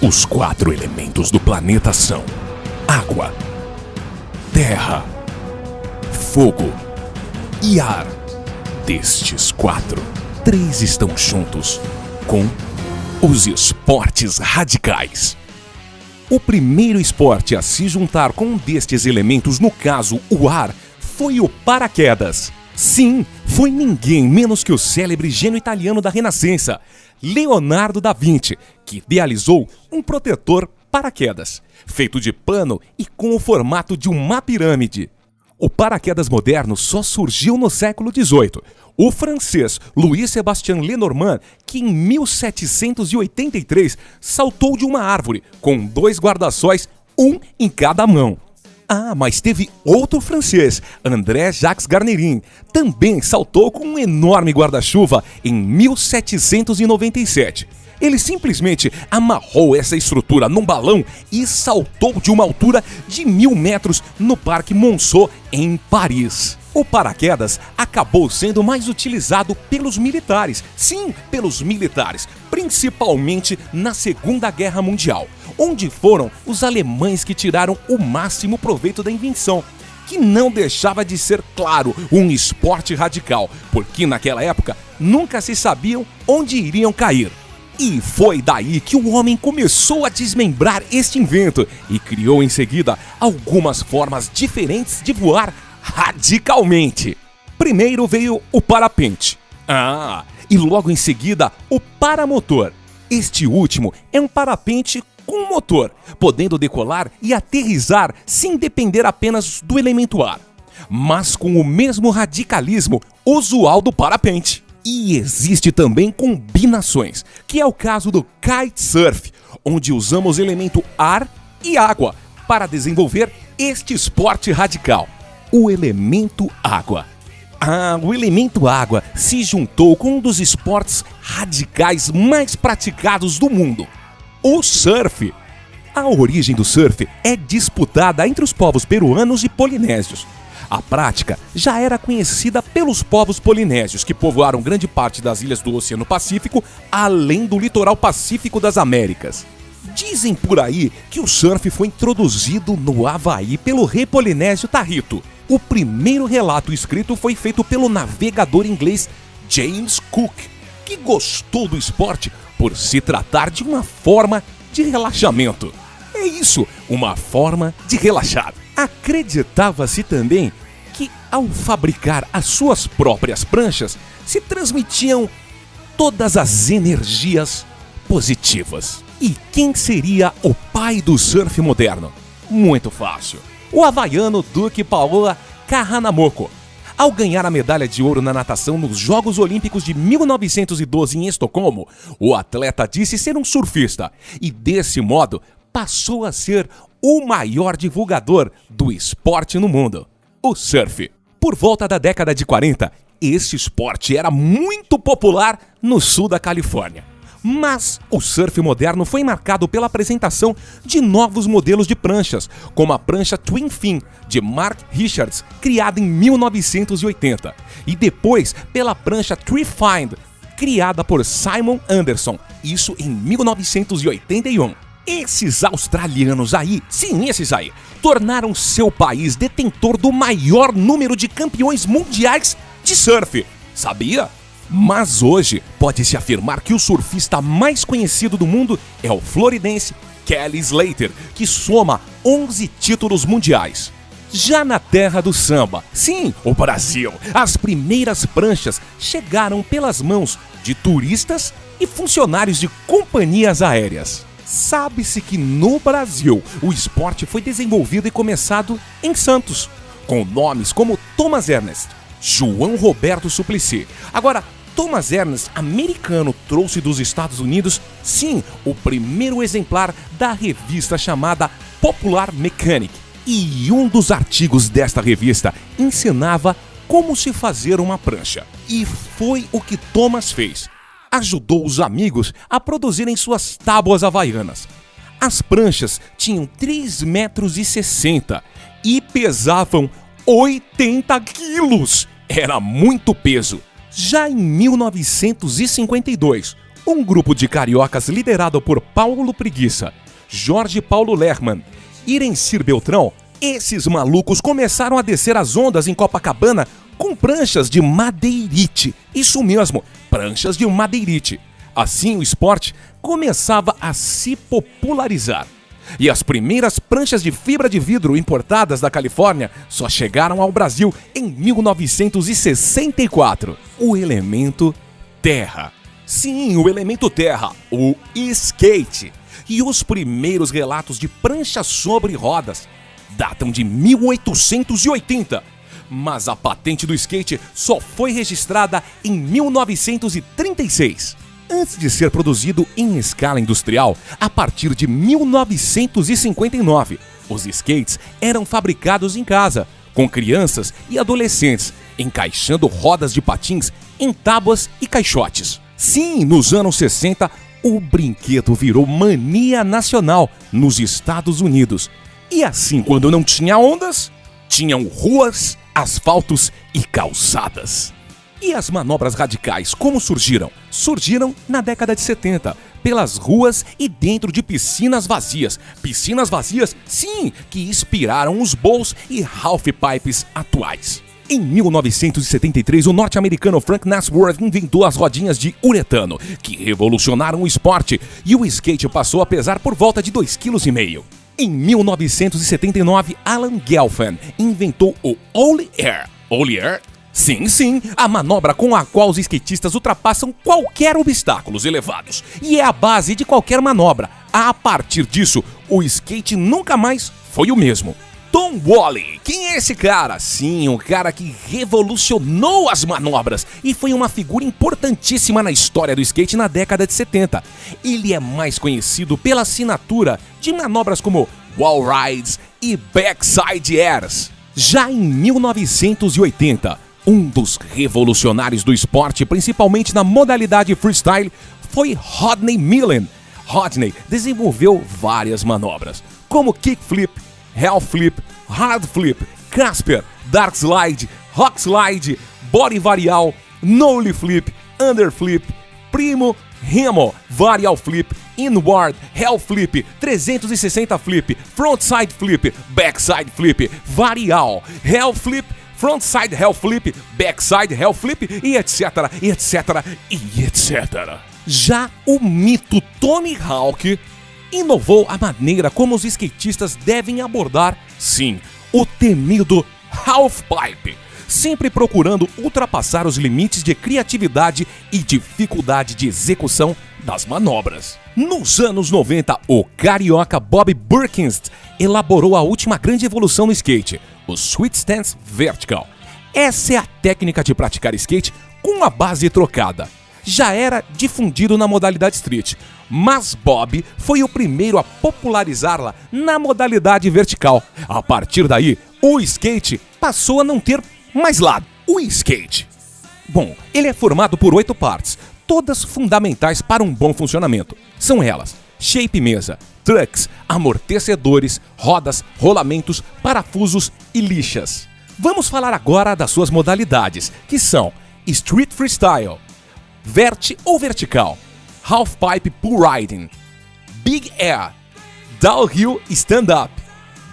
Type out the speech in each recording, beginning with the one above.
Os 4 elementos do planeta são água, terra, fogo e ar. Destes 4, 3 estão juntos com os esportes radicais. O primeiro esporte a se juntar com um destes elementos, no caso o ar, foi o paraquedas. Sim, foi ninguém menos que o célebre gênio italiano da Renascença, Leonardo da Vinci, que idealizou um protetor paraquedas, feito de pano e com o formato de uma pirâmide. O paraquedas moderno só surgiu no século XVIII. O francês Louis-Sébastien Lenormand, que em 1783 saltou de uma árvore com 2 guarda-sóis, um em cada mão. Ah, mas teve outro francês, André-Jacques Garnerin, também saltou com um enorme guarda-chuva em 1797. Ele simplesmente amarrou essa estrutura num balão e saltou de uma altura de 1000 metros no Parque Monceau, em Paris. O paraquedas acabou sendo mais utilizado pelos militares, sim, pelos militares, principalmente na Segunda Guerra Mundial, onde foram os alemães que tiraram o máximo proveito da invenção, que não deixava de ser, claro, um esporte radical, porque naquela época nunca se sabiam onde iriam cair. E foi daí que o homem começou a desmembrar este invento e criou em seguida algumas formas diferentes de voar radicalmente. Primeiro veio o parapente. E logo em seguida o paramotor. Este último é um parapente com motor, podendo decolar e aterrissar sem depender apenas do elemento ar, mas com o mesmo radicalismo usual do parapente. E existe também combinações, que é o caso do kitesurf, onde usamos o elemento ar e água para desenvolver este esporte radical. O elemento água. O elemento água se juntou com um dos esportes radicais mais praticados do mundo, o surf. A origem do surf é disputada entre os povos peruanos e polinésios. A prática já era conhecida pelos povos polinésios, que povoaram grande parte das ilhas do Oceano Pacífico, além do litoral pacífico das Américas. Dizem por aí que o surf foi introduzido no Havaí pelo rei polinésio Tahito. O primeiro relato escrito foi feito pelo navegador inglês James Cook, que gostou do esporte por se tratar de uma forma de relaxamento. É isso, uma forma de relaxar. Acreditava-se também que, ao fabricar as suas próprias pranchas, se transmitiam todas as energias positivas. E quem seria o pai do surf moderno? Muito fácil. O havaiano Duke Paola Kahanamoku. Ao ganhar a medalha de ouro na natação nos Jogos Olímpicos de 1912 em Estocolmo, o atleta disse ser um surfista e, desse modo, passou a ser o maior divulgador do esporte no mundo, o surf. Por volta da década de 40, este esporte era muito popular no sul da Califórnia. Mas o surf moderno foi marcado pela apresentação de novos modelos de pranchas, como a prancha Twin Fin, de Mark Richards, criada em 1980, e depois pela prancha Tree Find, criada por Simon Anderson, isso em 1981. Esses australianos aí, sim, esses aí, tornaram seu país detentor do maior número de campeões mundiais de surf. Sabia? Mas hoje pode-se afirmar que o surfista mais conhecido do mundo é o floridense Kelly Slater, que soma 11 títulos mundiais. Já na terra do samba, sim, o Brasil, as primeiras pranchas chegaram pelas mãos de turistas e funcionários de companhias aéreas. Sabe-se que no Brasil o esporte foi desenvolvido e começado em Santos, com nomes como Thomas Ernest, João Roberto Suplicy. Agora, Thomas Ernest, americano, trouxe dos Estados Unidos, sim, o primeiro exemplar da revista chamada Popular Mechanic. E um dos artigos desta revista ensinava como se fazer uma prancha. E foi o que Thomas fez. Ajudou os amigos a produzirem suas tábuas havaianas. As pranchas tinham 3,60 metros e pesavam 80 quilos. Era muito peso. Já em 1952, Um grupo de cariocas liderado por Paulo Preguiça, Jorge Paulo Lerman, Irencir Beltrão, esses malucos começaram a descer as ondas em Copacabana com pranchas de madeirite. Isso mesmo, pranchas de madeirite. Assim o esporte começava a se popularizar. E as primeiras pranchas de fibra de vidro importadas da Califórnia só chegaram ao Brasil em 1964. O elemento terra. Sim, o elemento terra, o skate. E os primeiros relatos de pranchas sobre rodas datam de 1880. Mas a patente do skate só foi registrada em 1936. Antes de ser produzido em escala industrial, a partir de 1959, os skates eram fabricados em casa, com crianças e adolescentes, encaixando rodas de patins em tábuas e caixotes. Sim, nos anos 60, o brinquedo virou mania nacional nos Estados Unidos. E assim, quando não tinha ondas, tinham ruas, asfaltos e calçadas. E as manobras radicais, como surgiram? Surgiram na década de 70, pelas ruas e dentro de piscinas vazias. Piscinas vazias, sim, que inspiraram os bowls e halfpipes atuais. Em 1973, o norte-americano Frank Nasworth inventou as rodinhas de uretano, que revolucionaram o esporte, e o skate passou a pesar por volta de 2,5 kg. Em 1979, Alan Gelfand inventou o Ollie Air. Ollie Air? Sim, a manobra com a qual os skatistas ultrapassam qualquer obstáculos elevados. E é a base de qualquer manobra. A partir disso, o skate nunca mais foi o mesmo. Tom Wally, quem é esse cara? Sim, um cara que revolucionou as manobras e foi uma figura importantíssima na história do skate na década de 70. Ele é mais conhecido pela assinatura de manobras como wall rides e backside airs. Já em 1980, um dos revolucionários do esporte, principalmente na modalidade freestyle, foi Rodney Mullen. Rodney desenvolveu várias manobras, como kickflip, hell flip, hard flip, Casper, dark slide, rock slide, body varial, nollie flip, underflip, primo, remo, varial flip, inward, hell flip, 360 flip, frontside flip, backside flip, varial, hell flip, frontside hell flip, backside hell flip e etc. Já o mito Tony Hawk inovou a maneira como os skatistas devem abordar, sim, o temido halfpipe, sempre procurando ultrapassar os limites de criatividade e dificuldade de execução das manobras. Nos anos 90, o carioca Bob Burkinst elaborou a última grande evolução no skate, o Sweet Stance Vertical. Essa é a técnica de praticar skate com a base trocada. Já era difundido na modalidade street, mas Bob foi o primeiro a popularizá-la na modalidade vertical. A partir daí, o skate passou a não ter mais lado. O skate, bom, ele é formado por 8 partes, todas fundamentais para um bom funcionamento. São elas: shape mesa, trucks, amortecedores, rodas, rolamentos, parafusos e lixas. Vamos falar agora das suas modalidades, que são Street Freestyle, Vert ou Vertical, Halfpipe Pull Riding, Big Air, Downhill Stand-Up,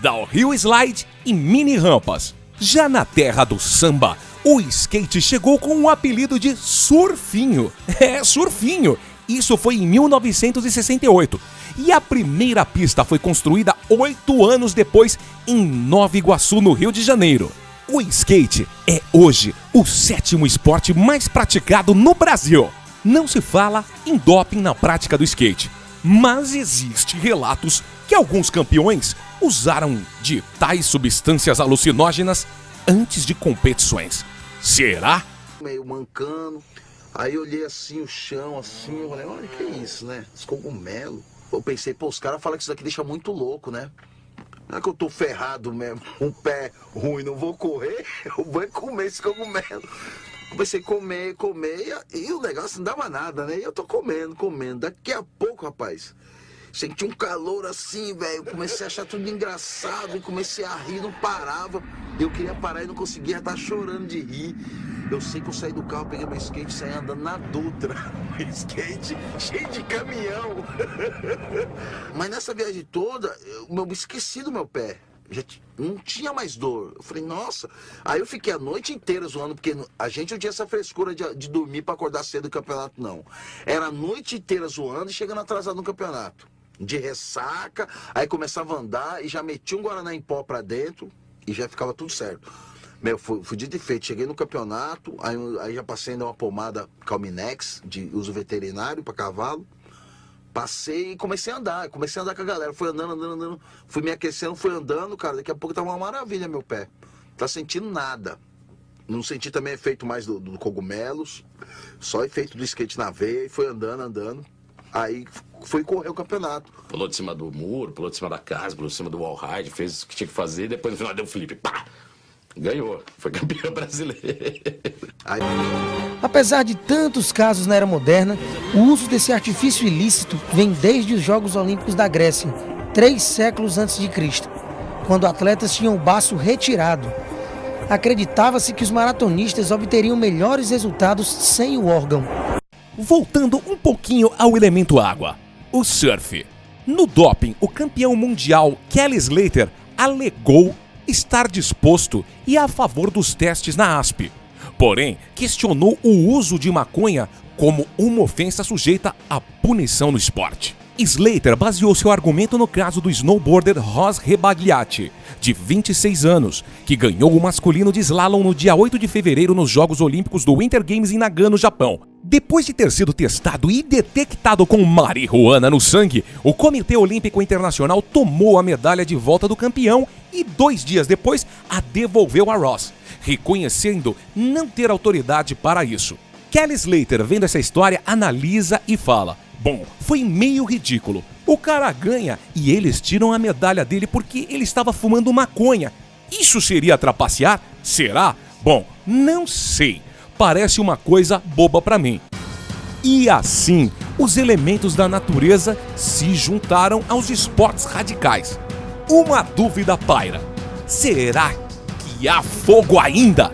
Downhill Slide e Mini Rampas. Já na terra do samba, o skate chegou com o apelido de Surfinho. É, Surfinho! Isso foi em 1968. E a primeira pista foi construída 8 anos depois em Nova Iguaçu, no Rio de Janeiro. O skate é hoje o 7º esporte mais praticado no Brasil. Não se fala em doping na prática do skate, mas existem relatos que alguns campeões usaram de tais substâncias alucinógenas antes de competições. Será? Meio mancando, aí eu olhei assim o chão, assim, eu falei, olha que é isso, né? Esse cogumelo. Eu pensei, pô, os caras falam que isso daqui deixa muito louco, né? Não é que eu tô ferrado mesmo, um pé ruim, não vou correr, eu vou comer esse cogumelo. Comecei a comer, e o negócio não dava nada, né? E eu tô comendo. Daqui a pouco, rapaz, senti um calor assim, velho. Comecei a achar tudo engraçado e comecei a rir, não parava. Eu queria parar e não conseguia, estar chorando de rir. Eu sei que eu saí do carro, peguei meu skate e saí andando na Dutra. Skate cheio de caminhão. Mas nessa viagem toda, eu esqueci do meu pé. Já não tinha mais dor. Eu falei, nossa. Aí eu fiquei a noite inteira zoando, porque a gente não tinha essa frescura de dormir pra acordar cedo do campeonato, não. Era a noite inteira zoando e chegando atrasado no campeonato. De ressaca, aí começava a andar e já metia um Guaraná em pó pra dentro e já ficava tudo certo. Meu, fui dito e feito. Cheguei no campeonato, aí já passei ainda uma pomada Calminex, de uso veterinário pra cavalo. Passei e comecei a andar com a galera. Fui andando. Fui me aquecendo, fui andando, cara. Daqui a pouco tava uma maravilha meu pé. Tá sentindo nada. Não senti também efeito mais do cogumelos. Só efeito do skate na veia. E foi andando. Aí fui correr o campeonato. Pulou de cima do muro, pulou de cima da casa, pulou de cima do wall ride, fez o que tinha que fazer. Depois no final deu um flip. Pá! Ganhou. Foi campeão brasileiro. Aí... Apesar de tantos casos na era moderna, o uso desse artifício ilícito vem desde os Jogos Olímpicos da Grécia, 3 séculos antes de Cristo, quando atletas tinham o baço retirado. Acreditava-se que os maratonistas obteriam melhores resultados sem o órgão. Voltando um pouquinho ao elemento água, o surf. No doping, o campeão mundial Kelly Slater alegou estar disposto e a favor dos testes na ASP. Porém, questionou o uso de maconha como uma ofensa sujeita à punição no esporte. Slater baseou seu argumento no caso do snowboarder Ross Rebagliati, de 26 anos, que ganhou o masculino de slalom no dia 8 de fevereiro nos Jogos Olímpicos do Winter Games em Nagano, Japão. Depois de ter sido testado e detectado com marihuana no sangue, o Comitê Olímpico Internacional tomou a medalha de volta do campeão e 2 dias depois a devolveu a Ross, reconhecendo não ter autoridade para isso. Kelly Slater, vendo essa história, analisa e fala: bom, foi meio ridículo. O cara ganha e eles tiram a medalha dele porque ele estava fumando maconha. Isso seria trapacear? Será? Bom, não sei. Parece uma coisa boba pra mim. E assim, os elementos da natureza se juntaram aos esportes radicais. Uma dúvida paira: será que há fogo ainda?